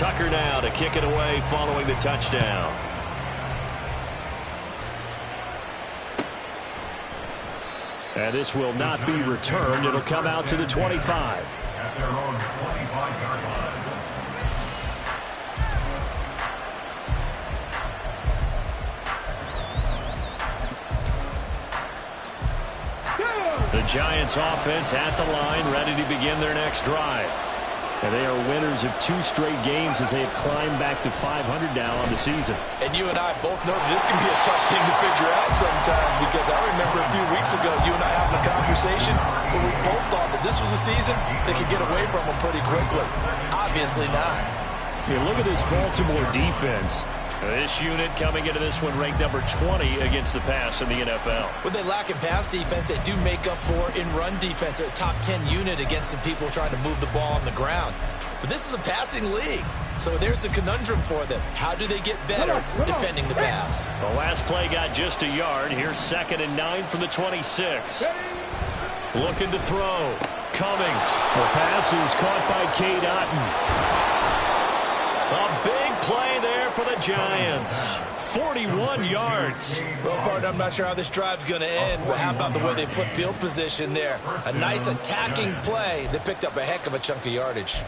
Tucker now to kick it away following the touchdown. And this will not be returned. It'll come out to the 25. At their own 25-yard line. The Giants offense at the line, ready to begin their next drive. And they are winners of 2 straight games as they have climbed back to 500 now on the season. And you and I both know this can be a tough thing to figure out sometimes, because I remember a few weeks ago you and I having a conversation where we both thought that this was a season they could get away from them pretty quickly. Obviously not. Yeah, look at this Baltimore defense. This unit coming into this one ranked number 20 against the pass in the NFL. What they lack in pass defense, they do make up for in run defense. They're a top 10 unit against some people trying to move the ball on the ground. But this is a passing league, so there's a conundrum for them. How do they get better defending the pass? The last play got just a yard. Here's 2nd and 9 from the 26. Looking to throw. Cummings. The pass is caught by Cade Otton. A big play there for the Giants. 41 yards. Well, partner, I'm not sure how this drive's going to end, but how about the way they flip field position there? A nice attacking play. They picked up a heck of a chunk of yardage.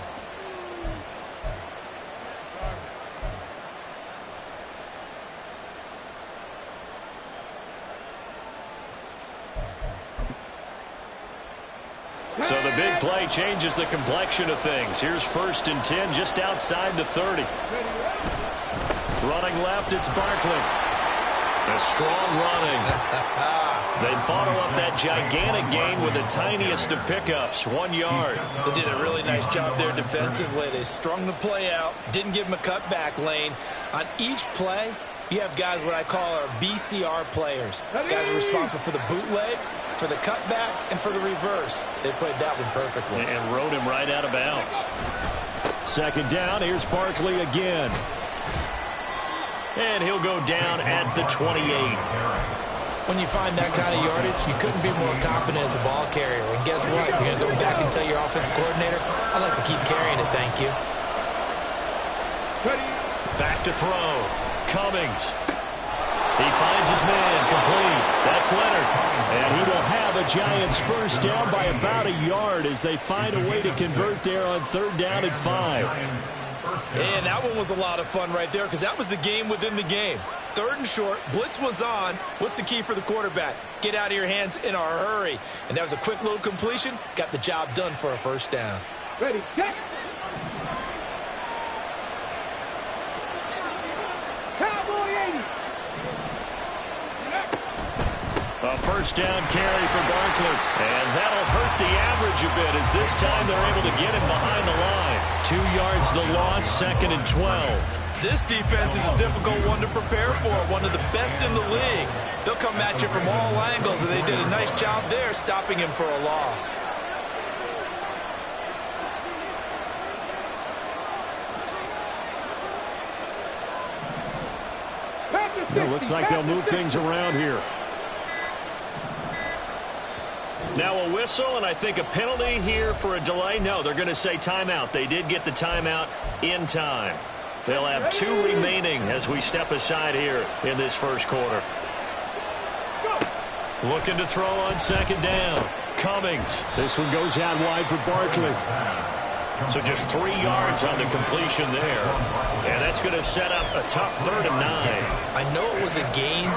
So the big play changes the complexion of things. Here's 1st and 10 just outside the 30. Running left, it's Barkley. A strong running. They follow up that gigantic gain with the tiniest of pickups, 1 yard. They did a really nice job there defensively. They strung the play out, didn't give him a cutback lane. On each play, you have guys what I call our BCR players. Guys are responsible for the bootleg, for the cutback, and for the reverse. They played that one perfectly. And rode him right out of bounds. 2nd down, here's Barkley again. And he'll go down at the 28. When you find that kind of yardage, you couldn't be more confident as a ball carrier. And guess what? You're going to go back and tell your offensive coordinator, I'd like to keep carrying it, thank you. Back to throw. Cummings. He finds his man, complete. That's Leonard. And he will have a Giants first down by about a yard as they find a way to convert there on 3rd down and 5. And that one was a lot of fun right there, because that was the game within the game. 3rd and short, blitz was on. What's the key for the quarterback? Get out of your hands in a hurry. And that was a quick little completion. Got the job done for a first down. Ready, check. Cowboy 80. A first down carry for Barkley. And that'll hurt the average a bit as this time they're able to get him behind the line. 2 yards the loss, 2nd and 12. This defense is a difficult one to prepare for, one of the best in the league. They'll come at you from all angles, and they did a nice job there stopping him for a loss. It looks like they'll move things around here. Now a whistle, and I think a penalty here for a delay. No, they're going to say timeout. They did get the timeout in time. They'll have 2 remaining as we step aside here in this first quarter. Looking to throw on 2nd down. Cummings. This one goes out wide for Barkley. So just 3 yards on the completion there. And that's going to set up a tough 3rd and 9. I know it was a gain,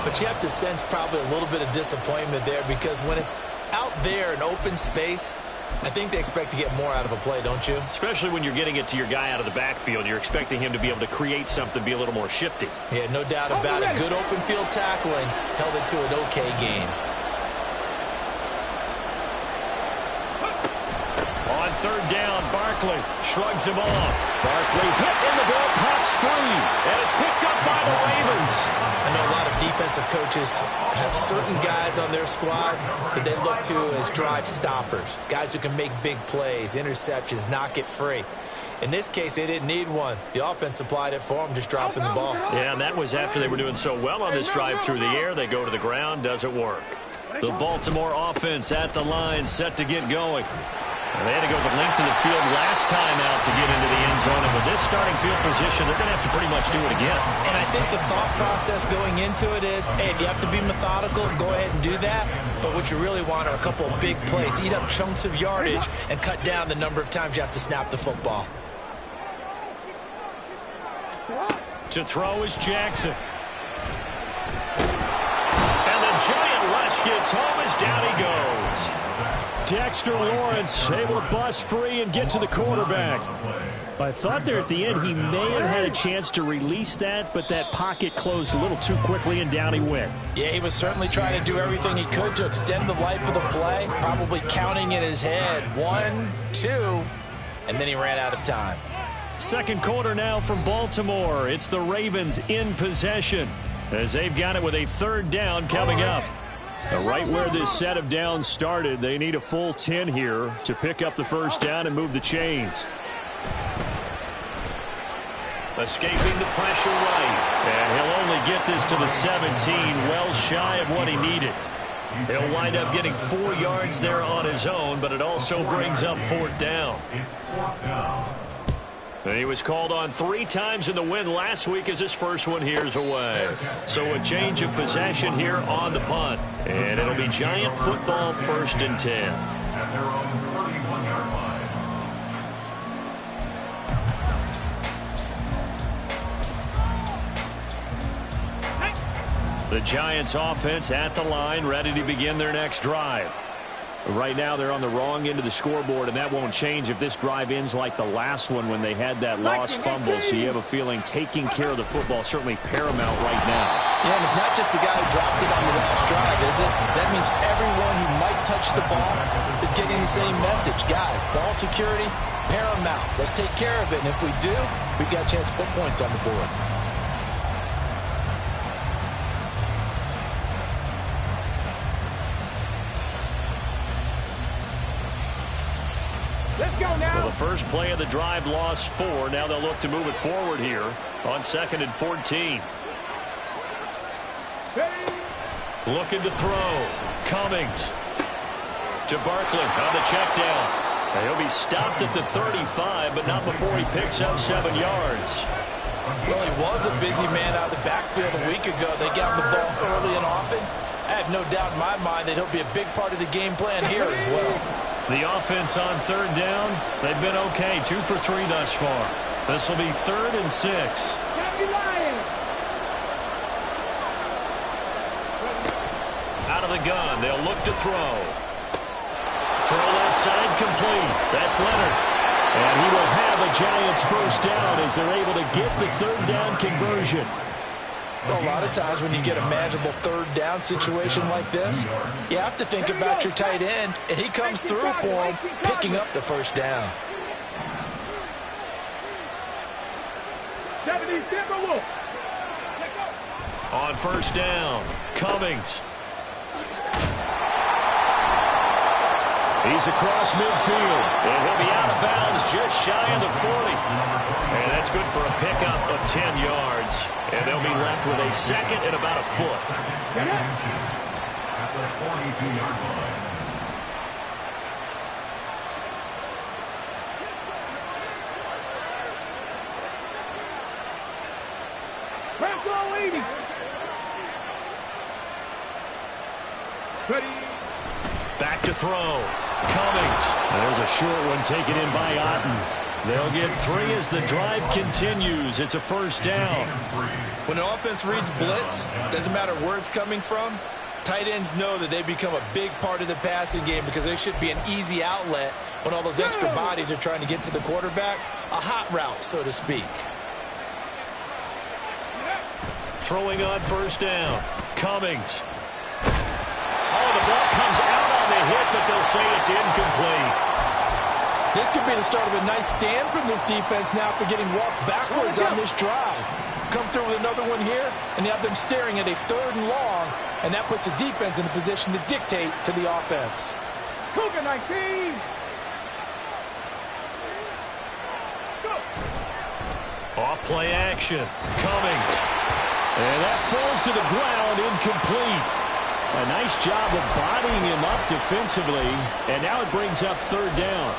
but you have to sense probably a little bit of disappointment there, because when it's out there in open space, I think they expect to get more out of a play, don't you? Especially when you're getting it to your guy out of the backfield. You're expecting him to be able to create something, be a little more shifty. Yeah, no doubt about it. Good open field tackling held it to an okay game. On 3rd down, Barkley shrugs him off. Barkley hit in the ball, pops free, and it's picked up by the Ravens. I know a lot of defensive coaches have certain guys on their squad that they look to as drive stoppers, guys who can make big plays, interceptions, knock it free. In this case, they didn't need one. The offense supplied it for them, just dropping the ball. Yeah, and that was after they were doing so well on this drive through the air. They go to the ground, doesn't work. The Baltimore offense at the line, set to get going. And they had to go the length of the field last time out to get into the end zone. And with this starting field position, they're going to have to pretty much do it again. And I think the thought process going into it is, hey, if you have to be methodical, go ahead and do that. But what you really want are a couple of big plays. Eat up chunks of yardage and cut down the number of times you have to snap the football. To throw is Jackson. And the giant rush gets home as down he goes. Dexter Lawrence able to bust free and get to the quarterback. I thought there at the end he may have had a chance to release that, but that pocket closed a little too quickly and down he went. Yeah, he was certainly trying to do everything he could to extend the life of the play, probably counting in his head 1, 2, and then he ran out of time. Second quarter now from Baltimore. It's the Ravens in possession as they've got it with a third down coming up. Right where this set of downs started, they need a full 10 here to pick up the first down and move the chains. Escaping the pressure right. And he'll only get this to the 17, well shy of what he needed. He'll wind up getting 4 yards there on his own, but it also brings up fourth down. And he was called on 3 times in the win last week as his first one here's away. So a change of possession here on the punt. And it'll be Giant football, 1st and 10. At their own 31-yard line. The Giants offense at the line, ready to begin their next drive. Right now they're on the wrong end of the scoreboard, and that won't change if this drive ends like the last one when they had that lost fumble. So you have a feeling taking care of the football certainly paramount right now. Yeah, and it's not just the guy who dropped it on the last drive, is it? That means everyone who might touch the ball is getting the same message. Guys, ball security, paramount. Let's take care of it, and if we do, we've got a chance to put points on the board. Let's go now. Well, the first play of the drive lost 4. Now they'll look to move it forward here on 2nd and 14. Looking to throw. Cummings to Barkley on the check down. And he'll be stopped at the 35, but not before he picks up 7 yards. Well, he was a busy man out of the backfield a week ago. They got him the ball early and often. I have no doubt in my mind that he'll be a big part of the game plan here as well. The offense on 3rd down, they've been okay, 2 for 3 thus far. This will be 3rd and 6. Out of the gun, they'll look to throw. Throw left side complete. That's Leonard. And he will have a Giants first down as they're able to get the 3rd down conversion. Well, a lot of times when you get a manageable 3rd down situation like this, you have to think about your tight end, and he comes through for him, picking up the first down. On 1st down, Cummings. He's across midfield, and he'll be out of bounds just shy of the 40. And that's good for a pickup of 10 yards. And they'll be left with a 2nd and about a foot. At the 42-yard line. Back to throw. Cummings. There's a short one taken in by Otten. They'll get 3 as the drive continues. It's a first down. When an offense reads blitz, doesn't matter where it's coming from, tight ends know that they become a big part of the passing game because there should be an easy outlet when all those extra bodies are trying to get to the quarterback. A hot route, so to speak. Throwing on 1st down. Cummings. Oh, the ball comes out on the hit, but they'll say it's incomplete. This could be the start of a nice stand from this defense now for getting walked backwards on this drive. Come through with another one here, and you have them staring at a 3rd and long, and that puts the defense in a position to dictate to the offense. Cougar 19. Off play action. Cummings. And that falls to the ground, incomplete. A nice job of bodying him up defensively, and now it brings up 3rd down.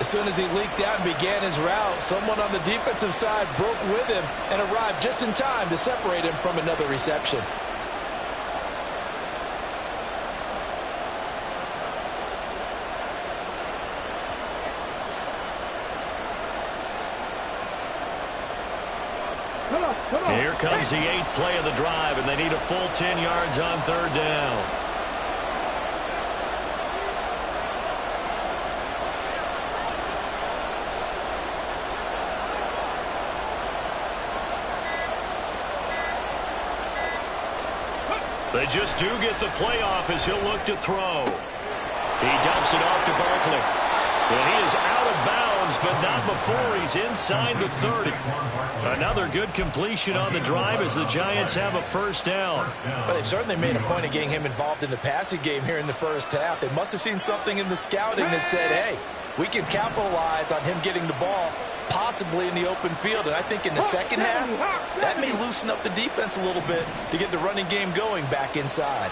As soon as he leaked out and began his route, someone on the defensive side broke with him and arrived just in time to separate him from another reception. Here comes the 8th play of the drive, and they need a full 10 yards on 3rd down. They just do get the playoff as he'll look to throw. He dumps it off to Barkley. And he is out of bounds, but not before he's inside the 30. Another good completion on the drive as the Giants have a 1st down. But they've certainly made a point of getting him involved in the passing game here in the 1st half. They must have seen something in the scouting that said, hey, we can capitalize on him getting the ball, possibly in the open field. And I think in the 2nd half, that may loosen up the defense a little bit to get the running game going back inside.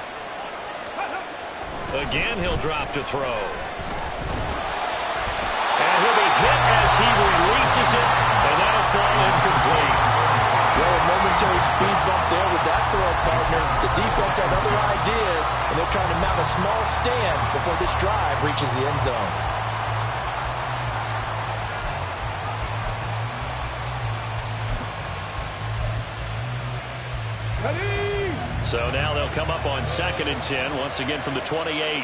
Again, he'll drop to throw. And he'll be hit as he releases it, and that'll fall incomplete. Well, a momentary speed bump there with that throw, partner. The defense had other ideas, and they're trying to mount a small stand before this drive reaches the end zone. So now they'll come up on 2nd and 10, once again from the 28.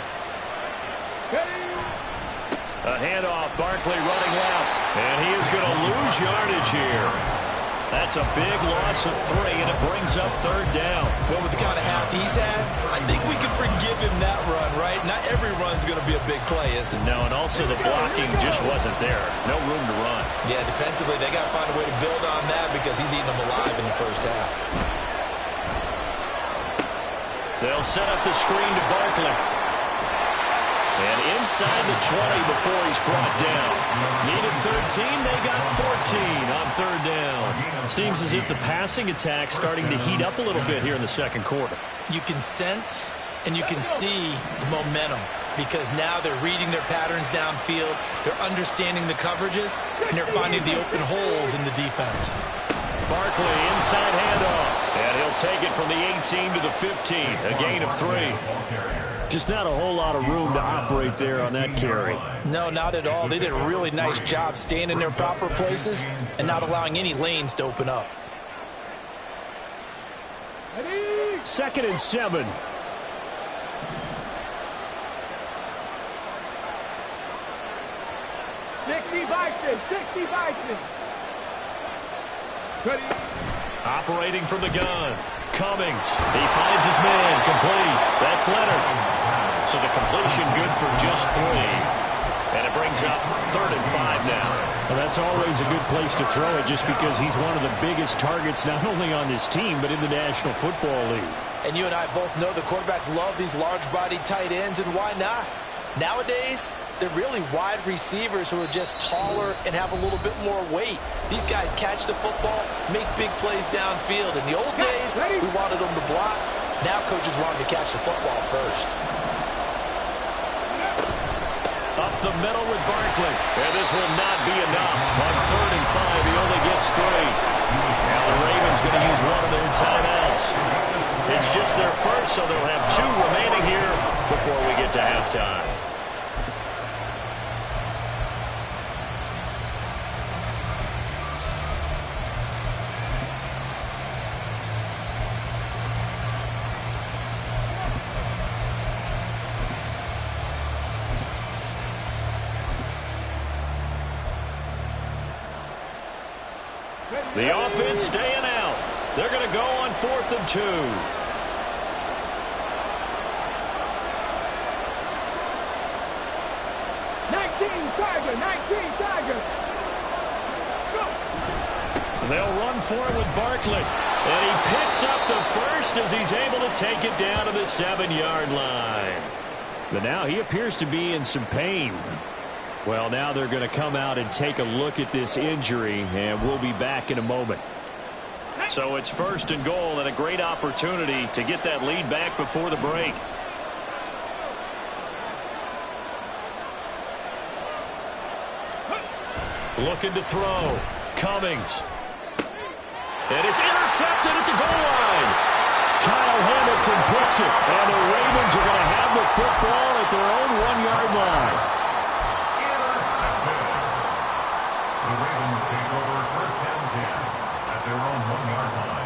A handoff, Barkley running left, and he is going to lose yardage here. That's a big loss of 3, and it brings up 3rd down. Well, with the kind of half he's had, I think we can forgive him that run, right? Not every run's going to be a big play, is it? No, and also the blocking just wasn't there. No room to run. Yeah, defensively, they got to find a way to build on that because he's eating them alive in the 1st half. They'll set up the screen to Barkley. And inside the 20 before he's brought down. Needed 13, they got 14 on 3rd down. Seems as if the passing attack's starting to heat up a little bit here in the 2nd quarter. You can sense and you can see the momentum because now they're reading their patterns downfield, they're understanding the coverages, and they're finding the open holes in the defense. Barkley, inside handoff, and he'll take it from the 18 to the 15, a gain of 3. Just not a whole lot of room to operate there on that carry. No, not at all. They did a really nice job staying in their proper places and not allowing any lanes to open up. 2nd and 7. Operating from the gun. Cummings. He finds his man. Complete. That's Leonard. So the completion good for just 3. And it brings up 3rd and 5 now. Well, that's always a good place to throw it just because he's one of the biggest targets not only on this team but in the National Football League. And you and I both know the quarterbacks love these large-bodied tight ends, and why not? Nowadays, they're really wide receivers who are just taller and have a little bit more weight. These guys catch the football, make big plays downfield. In the old days, we wanted them to block. Now coaches want them to catch the football first. Up the middle with Barkley. And this will not be enough. On 3rd and 5, he only gets 3. Now the Ravens going to use one of their timeouts. It's just their first, so they'll have 2 remaining here before we get to halftime. The offense staying out. They're going to go on 4th and 2. 19 Tiger. Let's go. They'll run for it with Barkley. And he picks up the first as he's able to take it down to the 7-yard line. But now he appears to be in some pain. Well, now they're going to come out and take a look at this injury, and we'll be back in a moment. So it's 1st and goal and a great opportunity to get that lead back before the break. Looking to throw. Cummings. And it's intercepted at the goal line. Kyle Hamilton picks it. And the Ravens are going to have the football at their own 1-yard line. Intercepted. The Ravens take over first down 10 at their own 1-yard line.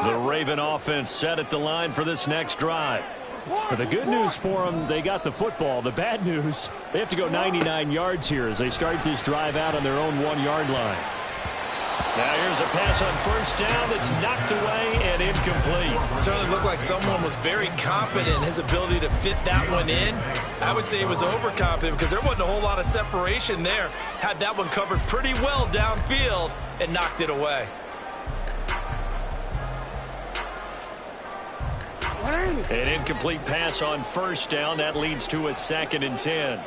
The Raven offense set at the line for this next drive. But the good news for them, they got the football. The bad news, they have to go 99 yards here as they start this drive out on their own 1-yard line. Now here's a pass on first down that's knocked away and incomplete. Certainly looked like someone was very confident in his ability to fit that one in. I would say he was overconfident because there wasn't a whole lot of separation there. Had that one covered pretty well downfield and knocked it away. An incomplete pass on first down. That leads to a 2nd and 10.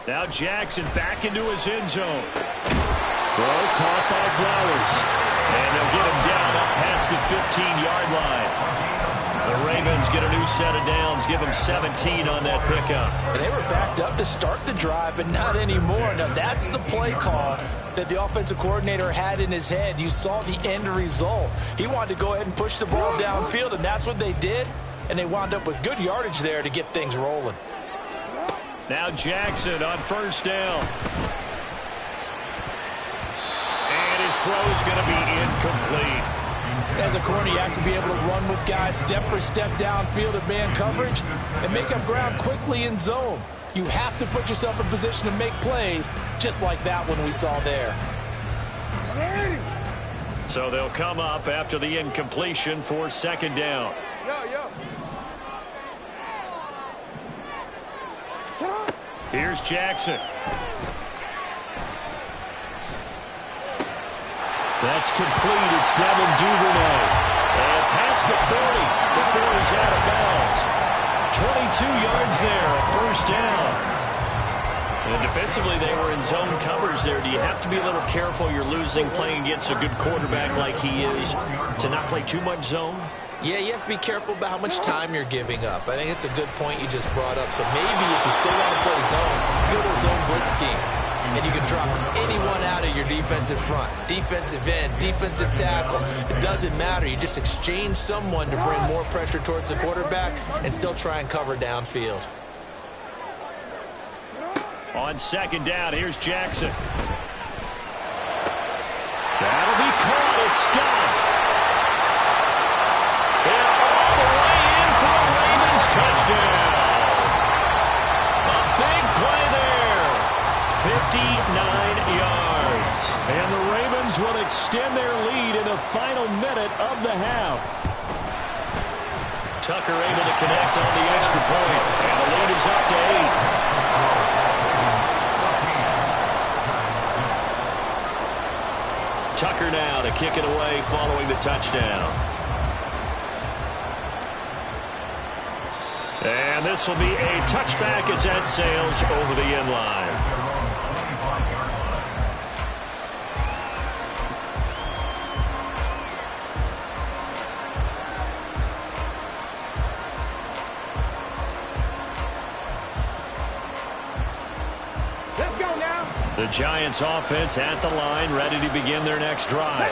Now Jackson back into his end zone. Throw caught by Flowers. And they'll get him down up past the 15-yard line. The Ravens get a new set of downs. Give them 17 on that pickup. They were backed up to start the drive, but not anymore. Now that's the play call that the offensive coordinator had in his head. You saw the end result. He wanted to go ahead and push the ball downfield, and that's what they did. And they wound up with good yardage there to get things rolling. Now Jackson on first down. And his throw is going to be incomplete. As a corner, you have to be able to run with guys step for step downfield at man coverage and make up ground quickly in zone. You have to put yourself in position to make plays, just like that one we saw there. So they'll come up after the incompletion for 2nd down. Here's Jackson. That's complete. It's Devin Duvernay. And past the 40 before he's out of bounds. 22 yards there, a first down. And defensively, they were in zone covers there. Do you have to be a little careful? You're losing playing against a good quarterback like he is to not play too much zone? Yeah, you have to be careful about how much time you're giving up. I think it's a good point you just brought up. So maybe if you still want to play zone, you go to a zone blitz scheme. And you can drop anyone out of your defensive front. Defensive end, defensive tackle. It doesn't matter. You just exchange someone to bring more pressure towards the quarterback and still try and cover downfield. On 2nd down, here's Jackson. That'll be caught. It's Scott. And all the way in for the Ravens touchdown. A big play there. 59 yards. And the Ravens will extend their lead in the final minute of the half. Tucker able to connect on the extra point. And the lead is up to 8. Tucker now to kick it away following the touchdown. And this will be a touchback as that sails over the end line. Let's go now. The Giants offense at the line, ready to begin their next drive.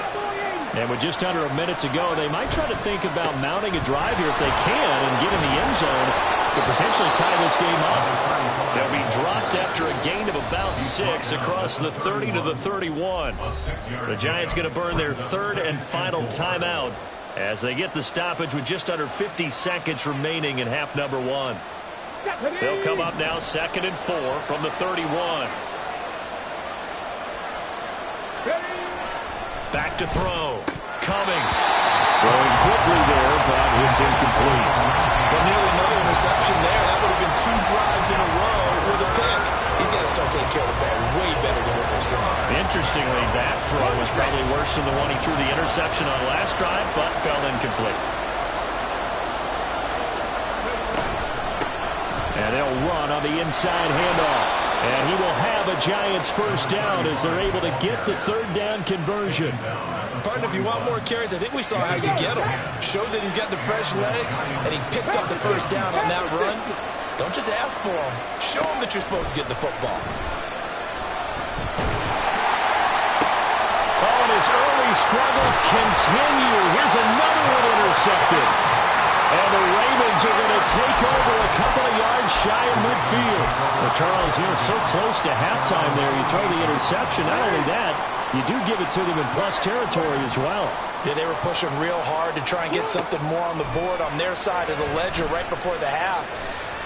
And with just under a minute to go, they might try to think about mounting a drive here if they can and get in the end zone to potentially tie this game up. They'll be dropped after a gain of about 6 across the 30 to the 31. The Giants going to burn their 3rd and final timeout as they get the stoppage with just under 50 seconds remaining in half number 1. They'll come up now 2nd and 4 from the 31. Back to throw. Cummings. Throwing quickly there, but it's incomplete. Well, nearly another interception there. That would have been 2 drives in a row with a pick. He's got to start taking care of the ball way better than what we're seeing. Interestingly, that throw was probably worse than the one he threw the interception on last drive, but fell incomplete. And they'll run on the inside handoff. And he will have a Giants first down as they're able to get the 3rd down conversion. Partner, if you want more carries, I think we saw how you get them. Showed that he's got the fresh legs, and he picked up the first down on that run. Don't just ask for them. Show them that you're supposed to get the football. Oh, and his early struggles continue. Here's another one intercepted. And the Ravens are going to take over a couple of yards shy of midfield. Well, Charles, you're so close to halftime there. You throw the interception. Not only that, you do give it to them in plus territory as well. Yeah, they were pushing real hard to try and get something more on the board on their side of the ledger right before the half.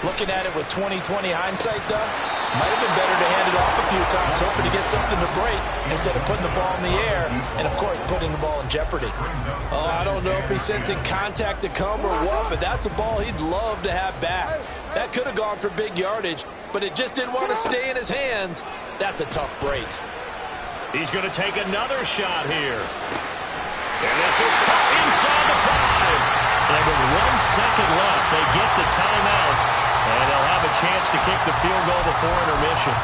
Looking at it with 20/20 hindsight, though, might have been better to hand it off a few times, hoping to get something to break instead of putting the ball in the air and, of course, putting the ball in jeopardy. Oh, I don't know if he's sensing contact to come or what, but that's a ball he'd love to have back. That could have gone for big yardage, but it just didn't want to stay in his hands. That's a tough break. He's going to take another shot here. And this is caught inside the 5. And with 1 second left, they get the timeout. And they'll have a chance to kick the field goal before intermission.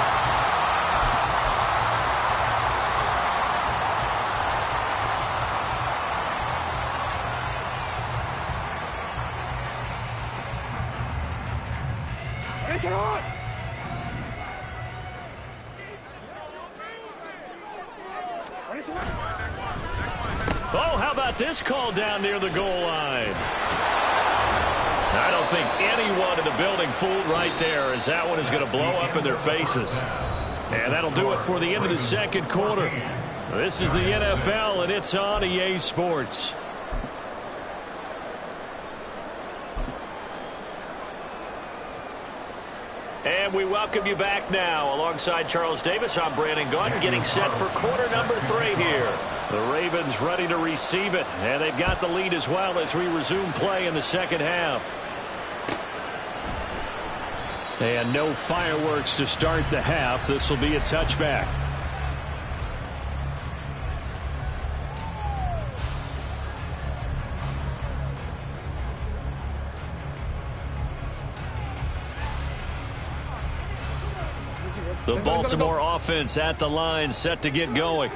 Oh, how about this call down near the goal line? I don't think anyone in the building fooled right there, as that one is going to blow up in their faces. And that'll do it for the end of the second quarter. This is the NFL, and it's on EA Sports. And we welcome you back now. Alongside Charles Davis, I'm Brandon Gunn, getting set for quarter number 3 here. The Ravens ready to receive it, and they've got the lead as well as we resume play in the second half. And no fireworks to start the half. This will be a touchback. The Baltimore offense at the line, set to get going.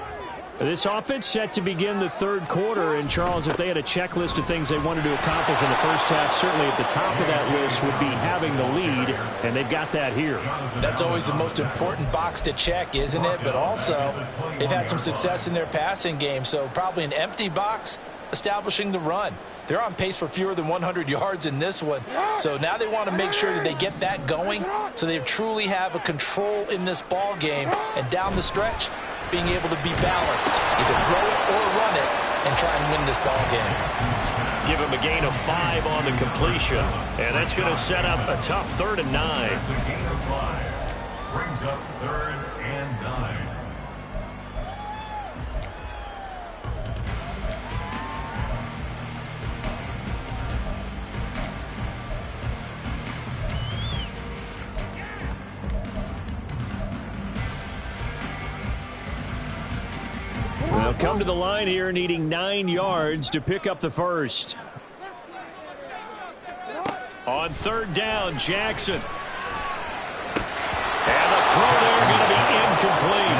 This offense set to begin the third quarter. And, Charles, if they had a checklist of things they wanted to accomplish in the first half, certainly at the top of that list would be having the lead, and they've got that here. That's always the most important box to check, isn't it? But also, they've had some success in their passing game, so probably an empty box establishing the run. They're on pace for fewer than 100 yards in this one. So now they want to make sure that they get that going so they truly have a control in this ball game. And down the stretch, being able to be balanced, either throw it or run it, and try and win this ball game. Give him a gain of 5 on the completion, and that's going to set up a tough 3rd and 9. That's a gain of 5. Brings up 3rd and 9. Well, come to the line here needing 9 yards to pick up the first. On 3rd down, Jackson. And the throw there going to be incomplete.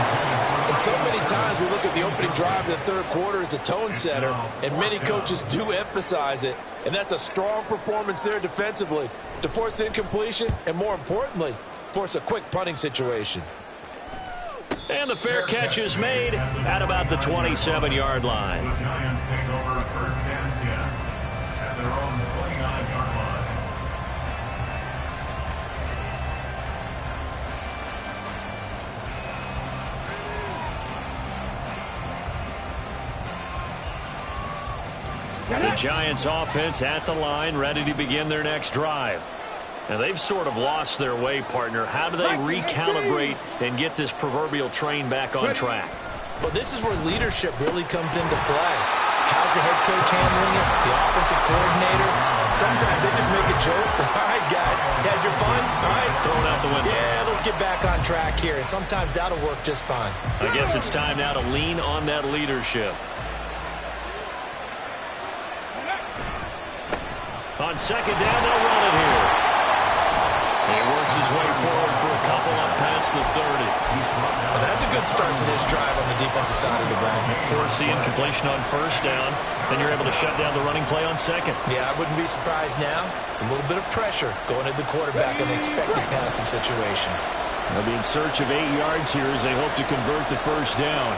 And so many times we look at the opening drive of the third quarter as a tone setter, and many coaches do emphasize it. And that's a strong performance there defensively to force incompletion and, more importantly, force a quick punting situation. And the fair catch is made at about the 27-yard line. The Giants take over 1st and 10 at their own 29-yard line. The Giants offense at the line, ready to begin their next drive. And they've sort of lost their way, partner. How do they recalibrate and get this proverbial train back on track? Well, this is where leadership really comes into play. How's the head coach handling it? The offensive coordinator? Sometimes they just make a joke. All right, guys, had your fun? All right. Throw it out the window. Yeah, let's get back on track here. And sometimes that'll work just fine. I guess it's time now to lean on that leadership. On 2nd down, they'll run it here. He works his way forward for a couple up past the 30. Well, that's a good start to this drive on the defensive side of the ball. Forcing completion on first down. Then you're able to shut down the running play on second. Yeah, I wouldn't be surprised now. A little bit of pressure going at the quarterback in an expected passing situation. They'll be in search of 8 yards here as they hope to convert the first down.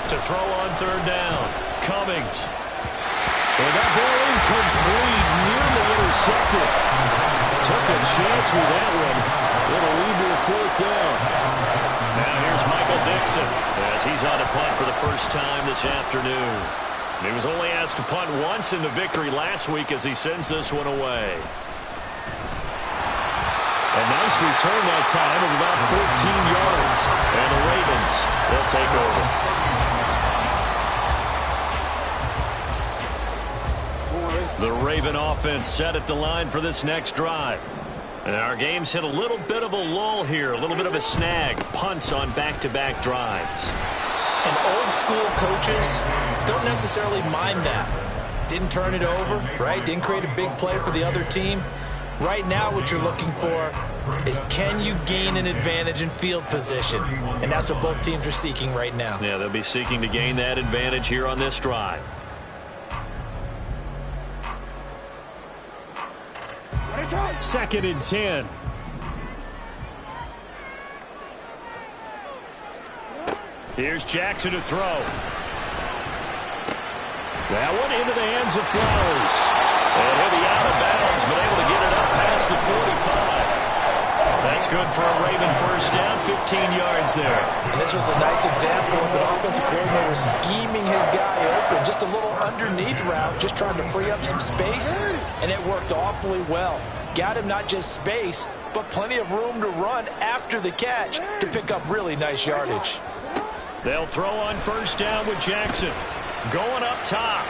To throw on third down. Cummings. And that ball incomplete, nearly intercepted. Took a chance with that one. It'll lead to a fourth down. Now here's Michael Dixon as he's on to punt for the first time this afternoon. He was only asked to punt once in the victory last week as he sends this one away. A nice return that time of about 14 yards. And the Ravens, they'll take over. The Raven offense set at the line for this next drive. And our game's hit a little bit of a lull here, a little bit of a snag. Punts on back-to-back drives. And old school coaches don't necessarily mind that. Didn't turn it over, right? Didn't create a big play for the other team. Right now what you're looking for is can you gain an advantage in field position? And that's what both teams are seeking right now. Yeah, they'll be seeking to gain that advantage here on this drive. Second and 10. Here's Jackson to throw. That one into the hands of Flowers. And he'll be out of bounds, but able to get it up past the 45. That's good for a Raven first down, 15 yards there. And this was a nice example of an offensive coordinator scheming his guy open. Just a little underneath route, just trying to free up some space, and it worked awfully well. Got him not just space, but plenty of room to run after the catch to pick up really nice yardage. They'll throw on first down with Jackson. Going up top.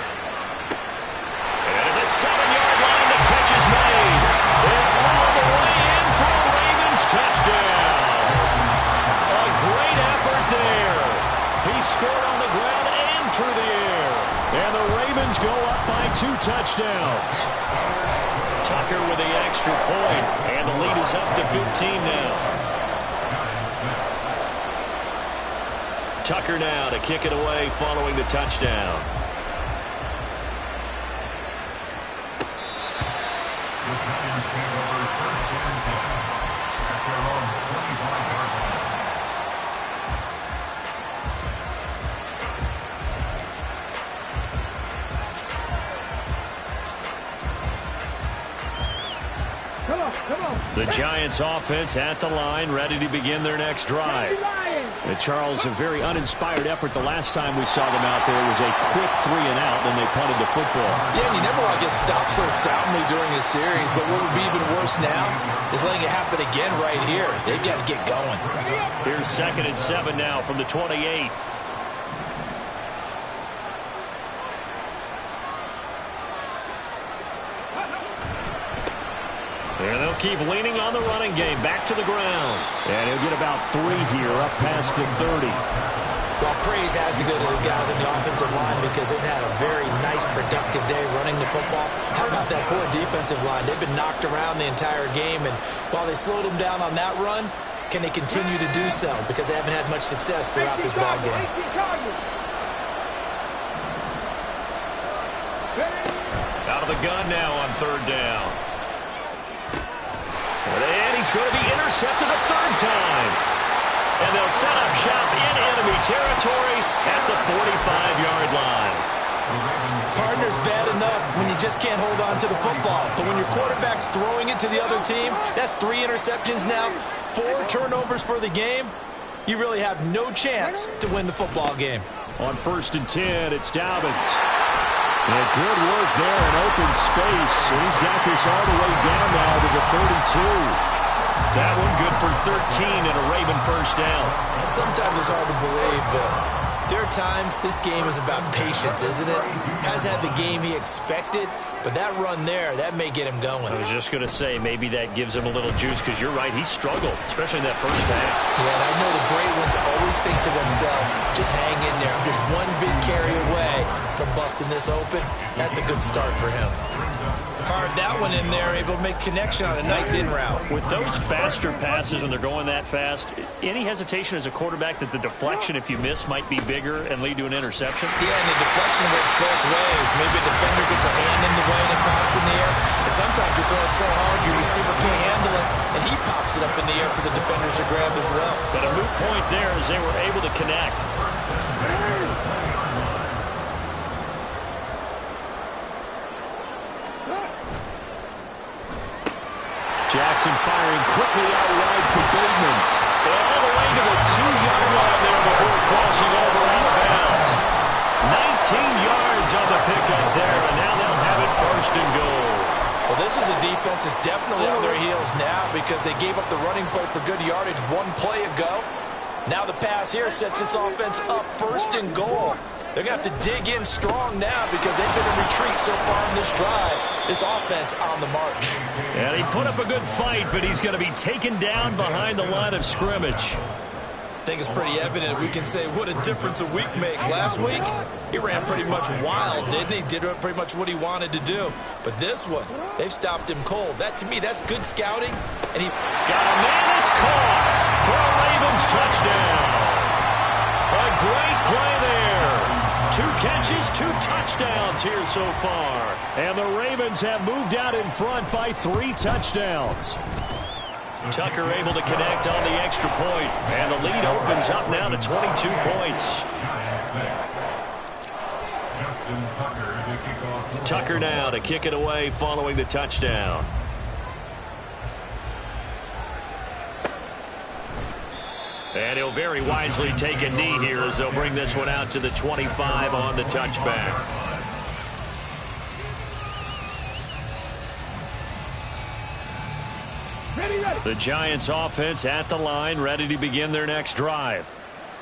And at the 7-yard line, the catch is made. And all the way in for a Ravens touchdown. A great effort there. He scored on the ground and through the air. And the Ravens go up by 2 touchdowns. Tucker with the extra point, and the lead is up to 15 now. Tucker now to kick it away following the touchdown. The Giants take over first and 10 at their own 25-yard line. The Giants offense at the line, ready to begin their next drive. And Charles, a very uninspired effort the last time we saw them out there. It was a quick 3 and out, then they punted the football. Yeah, and you never want to get stopped so soundly during a series, but what would be even worse now is letting it happen again right here. They've got to get going. Here's 2nd and 7 now from the 28. And they'll keep leaning on the running game. Back to the ground. And he'll get about 3 here up past the 30. Well, praise has to go to the guys on the offensive line because they've had a very nice, productive day running the football. How about that poor defensive line? They've been knocked around the entire game, and while they slowed them down on that run, can they continue to do so? Because they haven't had much success throughout this ball game. Out of the gun now on third down. And he's going to be intercepted a 3rd time. And they'll set up shop in enemy territory at the 45-yard line. Partner's bad enough when you just can't hold on to the football. But when your quarterback's throwing it to the other team, that's 3 interceptions now, 4 turnovers for the game. You really have no chance to win the football game. On 1st and 10, it's Dobbins. And good work there in open space. And he's got this all the way down now to the 32. That one good for 13 and a Raven first down. Sometimes it's hard to believe, but there are times this game is about patience, isn't it? Hasn't had the game he expected, but that run there, that may get him going. I was just going to say, maybe that gives him a little juice, because you're right, he struggled, especially in that first half. Yeah, and I know the great ones always think to themselves, just hang in there. I'm just one big carry away from busting this open. That's a good start for him. As far as Have that one in there, able to make connection on a nice in route. With those faster passes and they're going that fast, any hesitation as a quarterback that the deflection, if you miss, might be bigger and lead to an interception? Yeah, and the deflection works both ways. Maybe a defender gets a hand in the way and it pops in the air. And sometimes you throw it so hard your receiver can't handle it, and he pops it up in the air for the defenders to grab as well. But a moot point there as they were able to connect. Jackson firing quickly out wide for Bateman. All the way to the 2-yard line there before crossing over out of bounds. 19 yards on the pickup there, and now they'll have it 1st and goal. Well, this is a defense that's definitely on their heels now because they gave up the running play for good yardage one play ago. Now the pass here sets this offense up 1st and goal. They're going to have to dig in strong now because they've been in retreat so far in this drive. This offense on the march. And he put up a good fight, but he's going to be taken down behind the line of scrimmage. I think it's pretty evident we can say what a difference a week makes. Last week, he ran pretty much wild, didn't he? Did pretty much what he wanted to do. But this one, they've stopped him cold. That, to me, that's good scouting. And he got a man that's caught for a Ravens touchdown. A great play there. 2 catches, 2 touchdowns here so far. And the Ravens have moved out in front by 3 touchdowns. Tucker able to connect on the extra point. And the lead opens up now to 22 points. Tucker now to kick it away following the touchdown. And he'll very wisely take a knee here as they'll bring this one out to the 25 on the touchback. The Giants offense at the line, ready to begin their next drive.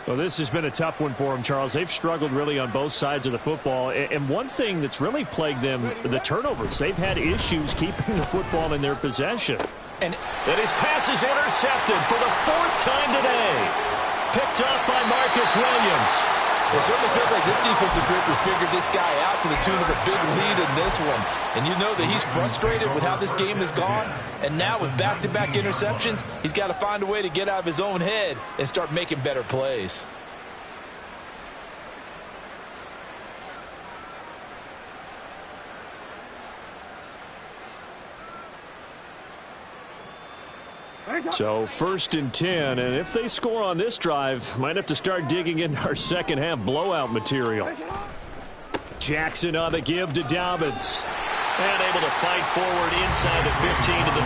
Well, this has been a tough one for them, Charles. They've struggled really on both sides of the football. And one thing that's really plagued them, the turnovers. They've had issues keeping the football in their possession. And his pass is intercepted for the 4th time today. Picked up by Marcus Williams. Well, it certainly feels like this defensive group has figured this guy out to the tune of a big lead in this one. And you know that he's frustrated with how this game has gone. And now with back-to-back interceptions, he's got to find a way to get out of his own head and start making better plays. So 1st and 10, and if they score on this drive, might have to start digging into our second half blowout material. Jackson on the give to Dobbins. And able to fight forward inside the 15 to the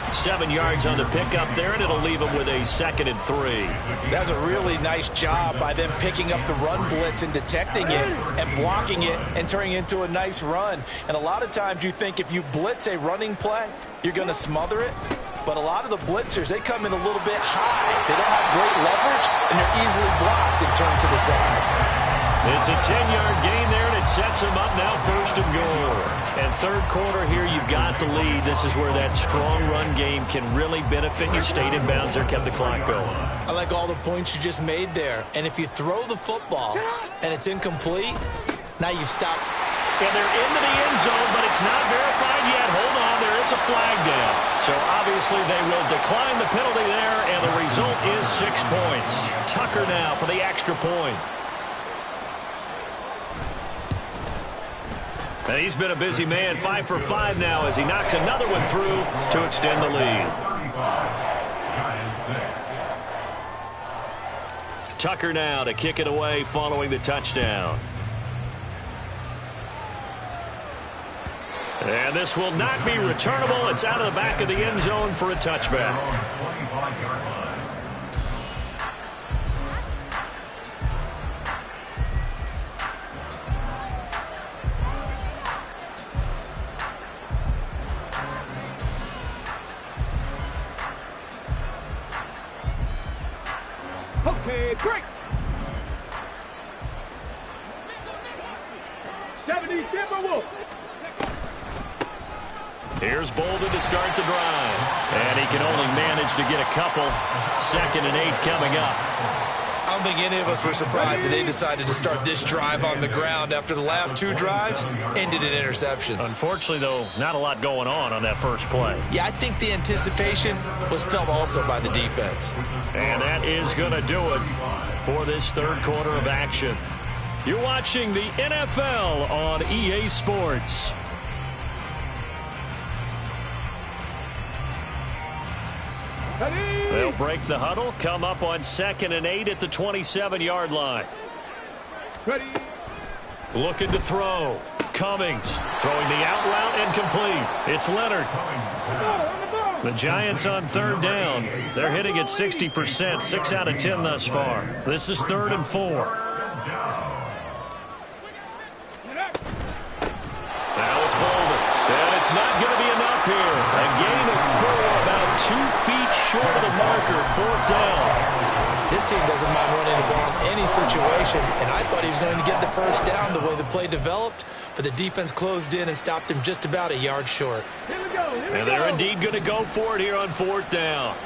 13. 7 yards on the pickup there, and it'll leave them with a 2nd and 3. That's a really nice job by them picking up the run blitz and detecting it and blocking it and turning it into a nice run. And a lot of times you think if you blitz a running play, you're going to smother it. But a lot of the blitzers, they come in a little bit high. They don't have great leverage, and they're easily blocked and turned to the side. It's a 10-yard gain there, and it sets them up now 1st and goal. And 3rd quarter here, you've got the lead. This is where that strong run game can really benefit you. Stayed in bounds there, kept the clock going. I like all the points you just made there. And if you throw the football and it's incomplete, now you stop. And they're into the end zone, but it's not verified yet. Hold on, there is a flag down. So obviously they will decline the penalty there, and the result is 6 points. Tucker now for the extra point. And he's been a busy man, 5 for 5 now as he knocks another one through to extend the lead. Tucker now to kick it away following the touchdown. And this will not be returnable. It's out of the back of the end zone for a touchback. Okay, break. 70 Timberwolves. Here's Bolden to start the drive. And he can only manage to get a couple. 2nd and 8 coming up. I I don't think any of us were surprised that they decided to start this drive on the ground after the last 2 drives ended in interceptions. Unfortunately, though, not a lot going on that first play. Yeah, I think the anticipation was felt also by the defense. And that is going to do it for this third quarter of action. You're watching the NFL on EA Sports. They'll break the huddle, come up on 2nd and 8 at the 27-yard line. Ready. Looking to throw. Cummings throwing the out route and complete. It's Leonard. The Giants on 3rd down. They're hitting at 60%, 6 out of 10 thus far. This is 3rd and 4. Now it's Bolden. And it's not going to be enough here. A gain of 4, about 2 feet short of the marker, 4th down. This team doesn't mind running the ball in any situation, and I thought he was going to get the first down the way the play developed, but the defense closed in and stopped him just about a yard short. And they're indeed going to go for it here on 4th down.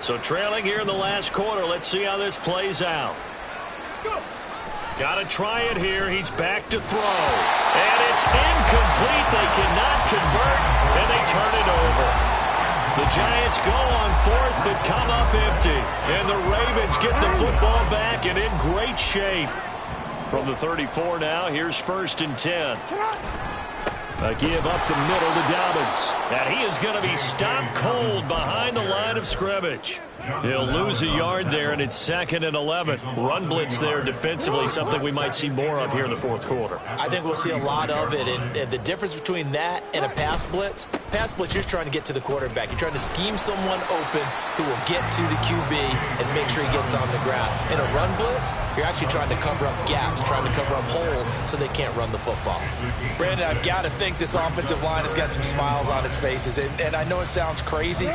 So trailing here in the last quarter, let's see how this plays out. Got to try it here. He's back to throw. And it's incomplete. They cannot convert, and they turn it over. The Giants go on 4th, but come up empty. And the Ravens get the football back and in great shape. From the 34 now, here's 1st and 10. A give up the middle to Dobbins. And he is going to be stopped cold behind the line of scrimmage. He'll lose a yard there, and it's 2nd and 11. Run blitz there defensively, something we might see more of here in the 4th quarter. I think we'll see a lot of it, and the difference between that and a pass blitz, you're trying to get to the quarterback. You're trying to scheme someone open who will get to the QB and make sure he gets on the ground. In a run blitz, you're actually trying to cover up gaps, trying to cover up holes so they can't run the football. Brandon, I've got to think this offensive line has got some smiles on its faces, and I know it sounds crazy,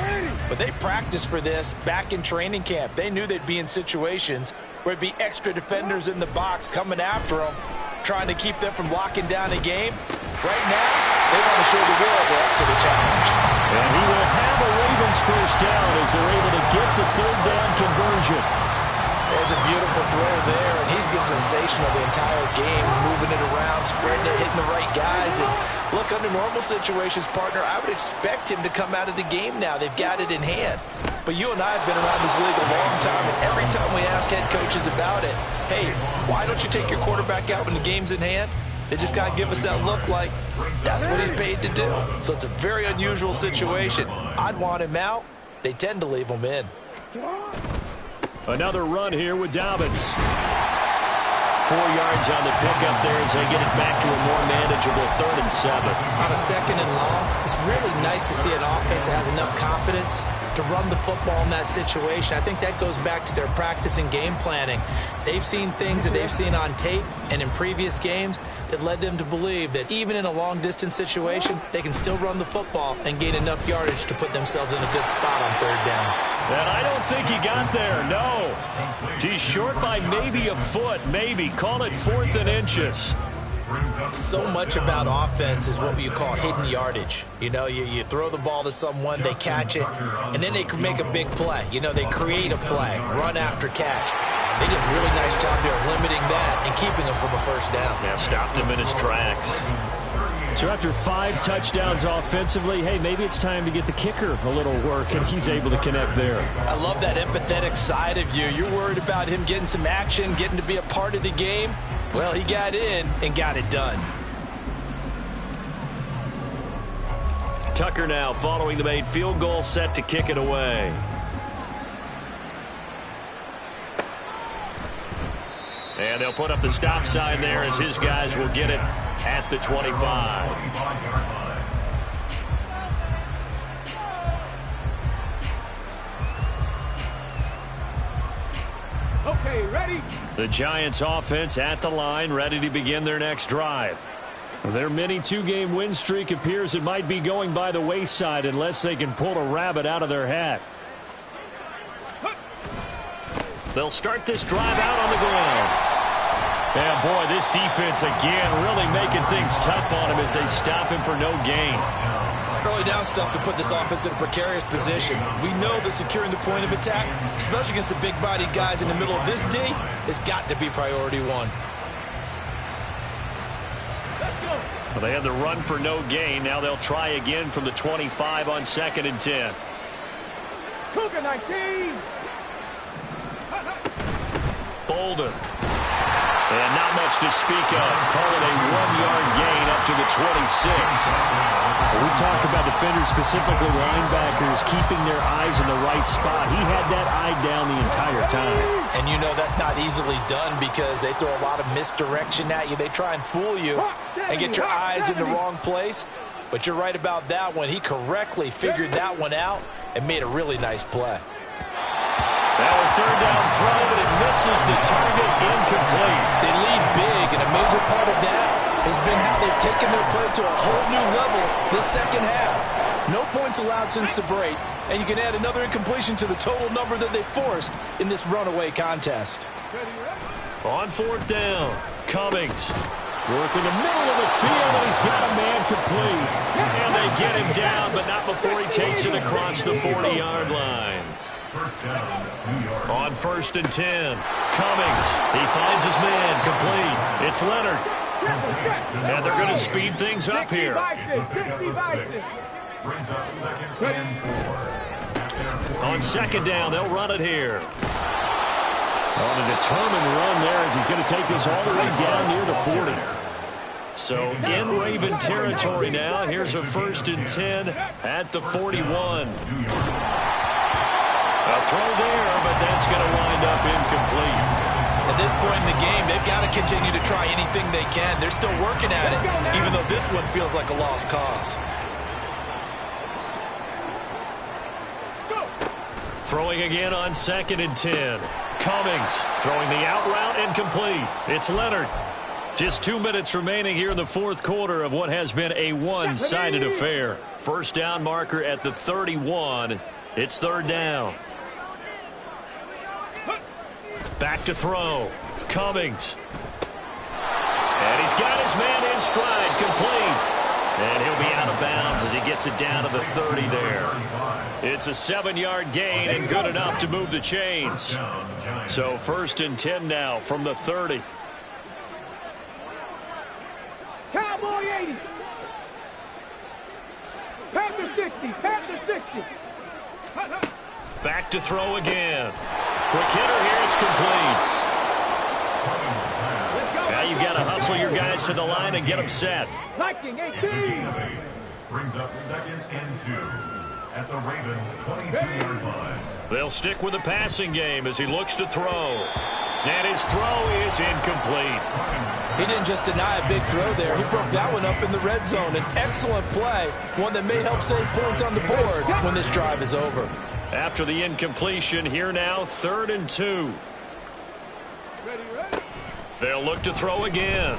but they practiced for this back in training camp. They knew they'd be in situations where it'd be extra defenders in the box coming after them, trying to keep them from locking down a game. Right now, they want to show the world they're up to the challenge. And he will have a Ravens first down as they're able to get the 3rd down conversion. There's a beautiful throw there, and he's been sensational the entire game, moving it around, spreading it, hitting the right guys. And look, under normal situations, partner, I would expect him to come out of the game now. They've got it in hand. But you and I have been around this league a long time, and every time we ask head coaches about it, hey, why don't you take your quarterback out when the game's in hand? They just kind of give us that look like that's what he's paid to do. So it's a very unusual situation. I'd want him out. They tend to leave him in. Another run here with Dobbins. 4 yards on the pickup there as they get it back to a more manageable 3rd and 7. On a 2nd and long, it's really nice to see an offense that has enough confidence to run the football in that situation. I think that goes back to their practice and game planning. They've seen things that they've seen on tape and in previous games that led them to believe that even in a long-distance situation, they can still run the football and gain enough yardage to put themselves in a good spot on 3rd down. And I don't think he got there, no. He's short by maybe a foot, maybe. Call it 4th and inches. So much about offense is what you call hidden yardage. You know, you throw the ball to someone, they catch it, and then they can make a big play. You know, they create a play, run after catch. They did a really nice job there of limiting that and keeping him from a first down. Yeah, stopped him in his tracks. So after 5 touchdowns offensively, hey, maybe it's time to get the kicker a little work, and he's able to connect there. I love that empathetic side of you. You're worried about him getting some action, getting to be a part of the game. Well, he got in and got it done. Tucker now following the made field goal, set to kick it away. And they'll put up the stop sign there as his guys will get it at the 25. Okay, ready? The Giants offense at the line, ready to begin their next drive. Their mini 2-game win streak appears it might be going by the wayside unless they can pull a rabbit out of their hat. They'll start this drive out on the ground. And boy, this defense again really making things tough on him as they stop him for no gain. Early down stuff to put this offense in a precarious position. We know that securing the point of attack, especially against the big-bodied guys in the middle of this D, has got to be priority one. Well, they had the run for no gain. Now they'll try again from the 25 on 2nd and 10. Cougar 19. Bolden. And not much to speak of. Call it a 1-yard gain up to the 26. We talk about defenders, specifically linebackers, keeping their eyes in the right spot. He had that eye down the entire time. And you know that's not easily done because they throw a lot of misdirection at you. They try and fool you and get your eyes in the wrong place. But you're right about that one. He correctly figured that one out and made a really nice play. Now a 3rd down throw, but it misses the target, incomplete. They lead big, and a major part of that has been how they've taken their play to a whole new level this second half. No points allowed since the break, and you can add another incompletion to the total number that they forced in this runaway contest. On 4th down, Cummings. Working the middle of the field, and he's got a man complete. And they get him down, but not before he takes it across the 40-yard line. On 1st and 10, Cummings. He finds his man complete. It's Leonard. And they're going to speed things up here. On 2nd down, they'll run it here. On a determined run there as he's going to take this all the way down near the 40. So in Raven territory now. Here's a 1st and 10 at the 41. A throw there, but that's going to wind up incomplete. At this point in the game, they've got to continue to try anything they can. They're still working at it, even though this one feels like a lost cause. Throwing again on 2nd and 10. Cummings throwing the out route incomplete. It's Leonard. Just 2 minutes remaining here in the 4th quarter of what has been a one-sided affair. 1st down marker at the 31. It's 3rd down. Back to throw. Cummings. And he's got his man in stride, complete. And he'll be out of bounds as he gets it down to the 30 there. It's a 7-yard gain and good enough to move the chains. So 1st and 10 now from the 30. Cowboy 80. Panther 60. Panther 60. Back to throw again. Quick hitter here. It's complete. Now you've got to hustle your guys to the line and get them set. Viking 18. Brings up 2nd and 2 at the Ravens' 22-yard line. They'll stick with the passing game as he looks to throw. And his throw is incomplete. He didn't just deny a big throw there. He broke that one up in the red zone. An excellent play, one that may help save points on the board when this drive is over. After the incompletion, here now, 3rd and 2. They'll look to throw again.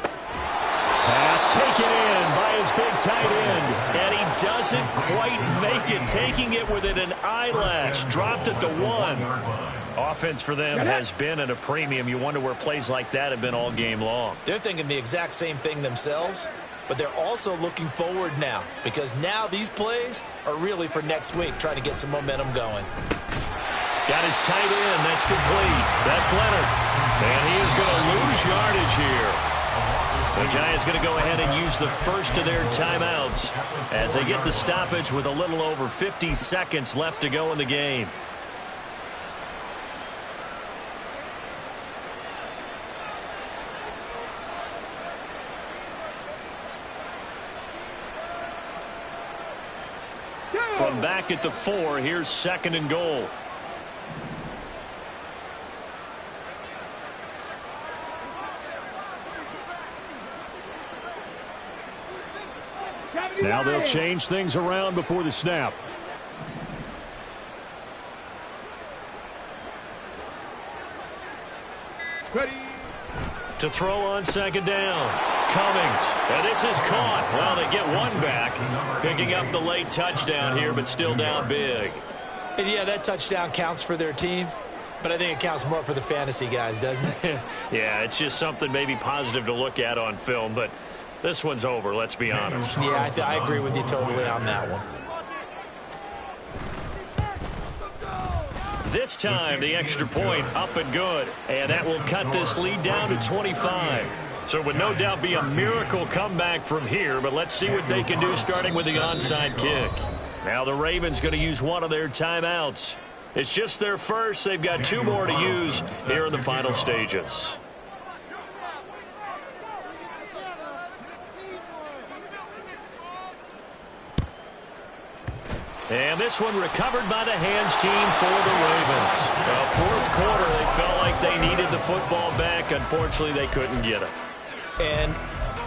Pass taken in by his big tight end. And he doesn't quite make it, taking it within an eyelash. Dropped at the 1. Offense for them has been at a premium. You wonder where plays like that have been all game long. They're thinking the exact same thing themselves, but they're also looking forward now because now these plays are really for next week, trying to get some momentum going. Got his tight end. That's complete. That's Leonard. And he is going to lose yardage here. The Giants going to go ahead and use the first of their timeouts as they get the stoppage with a little over 50 seconds left to go in the game. From back at the 4, here's 2nd and goal. Now they'll change things around before the snap. Ready. To throw on 2nd down. Cummings. And this is caught. Well, they get one back. Picking up the late touchdown here, but still down big. And yeah, that touchdown counts for their team. But I think it counts more for the fantasy guys, doesn't it? Yeah, it's just something maybe positive to look at on film, but this one's over, let's be honest. Yeah, I agree with you totally on that one. This time, the extra point up and good, and that will cut this lead down to 25. So it would no doubt be a miracle comeback from here, but let's see what they can do starting with the onside kick. Now the Ravens going to use one of their timeouts. It's just their first. They've got 2 more to use here in the final stages. And this one recovered by the hands team for the Ravens. Fourth quarter, they felt like they needed the football back. Unfortunately, they couldn't get it. And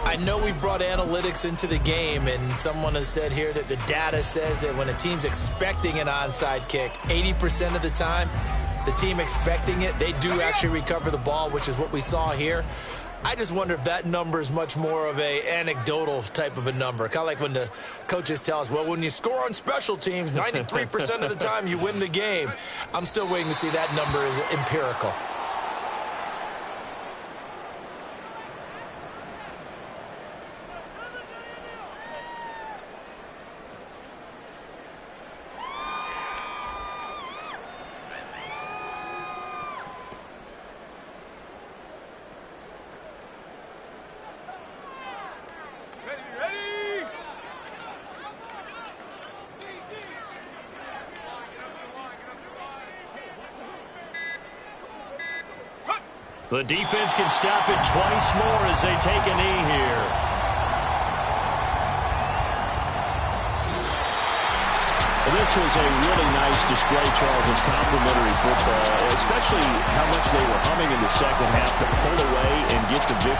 I know we've brought analytics into the game, and someone has said here that the data says that when a team's expecting an onside kick, 80% of the time, the team expecting it, they do actually recover the ball, which is what we saw here. I just wonder if that number is much more of a anecdotal type of a number. Kind of like when the coaches tell us, well, when you score on special teams, 93% of the time you win the game. I'm still waiting to see that number is empirical. The defense can stop it twice more as they take a knee here. This was a really nice display, Charles, of complimentary football, especially how much they were humming in the second half to pull away and get the victory.